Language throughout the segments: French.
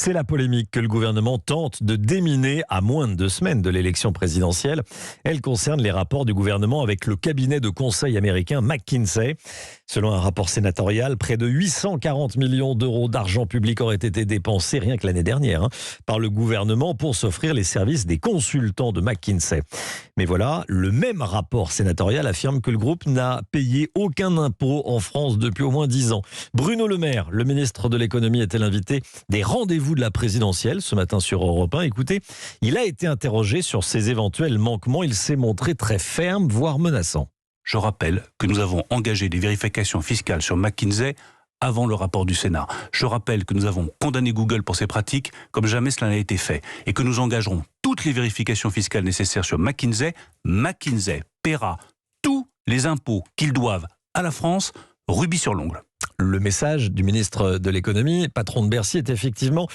C'est la polémique que le gouvernement tente de déminer à moins de 2 semaines de l'élection présidentielle. Elle concerne les rapports du gouvernement avec le cabinet de conseil américain McKinsey. Selon un rapport sénatorial, près de 840 millions d'euros d'argent public auraient été dépensés rien que l'année dernière par le gouvernement pour s'offrir les services des consultants de McKinsey. Mais voilà, le même rapport sénatorial affirme que le groupe n'a payé aucun impôt en France depuis au moins 10 ans. Bruno Le Maire, le ministre de l'économie, était l'invité des rendez-vous de la présidentielle ce matin sur Europe 1. Écoutez, il a été interrogé sur ces éventuels manquements. Il s'est montré très ferme, voire menaçant. Je rappelle que nous avons engagé des vérifications fiscales sur McKinsey avant le rapport du Sénat. Je rappelle que nous avons condamné Google pour ses pratiques comme jamais cela n'a été fait et que nous engagerons toutes les vérifications fiscales nécessaires sur McKinsey. McKinsey paiera tous les impôts qu'ils doivent à la France, rubis sur l'ongle. Le message du ministre de l'économie, patron de Bercy, est effectivement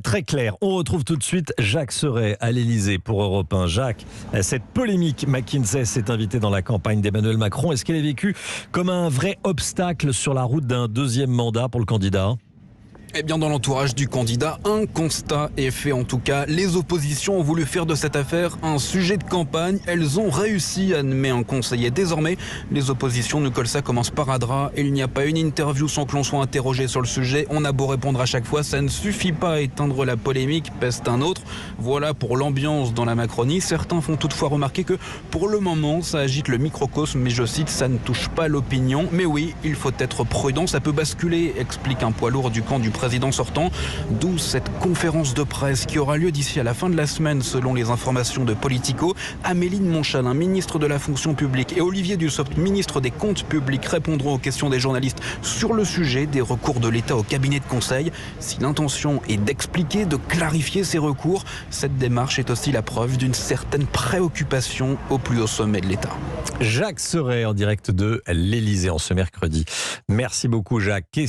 très clair. On retrouve tout de suite Jacques Serret à l'Élysée pour Europe 1. Jacques, cette polémique McKinsey s'est invitée dans la campagne d'Emmanuel Macron. Est-ce qu'elle est vécue comme un vrai obstacle sur la route d'un deuxième mandat pour le candidat ? Eh bien, dans l'entourage du candidat, un constat est fait en tout cas. Les oppositions ont voulu faire de cette affaire un sujet de campagne. Elles ont réussi, admet un conseiller. Désormais, les oppositions nous collent ça comme un sparadrap. Il n'y a pas une interview sans que l'on soit interrogé sur le sujet. On a beau répondre à chaque fois, ça ne suffit pas à éteindre la polémique, peste un autre. Voilà pour l'ambiance dans la Macronie. Certains font toutefois remarquer que pour le moment, ça agite le microcosme, mais je cite, ça ne touche pas l'opinion. Mais oui, il faut être prudent, ça peut basculer, explique un poids lourd du camp du président sortant, d'où cette conférence de presse qui aura lieu d'ici à la fin de la semaine selon les informations de Politico. Amélie de Montchalin, ministre de la fonction publique, et Olivier Dussopt, ministre des comptes publics, répondront aux questions des journalistes sur le sujet des recours de l'État au cabinet de conseil. Si l'intention est d'expliquer, de clarifier ces recours, cette démarche est aussi la preuve d'une certaine préoccupation au plus haut sommet de l'État. Jacques Serret en direct de l'Élysée en ce mercredi. Merci beaucoup Jacques.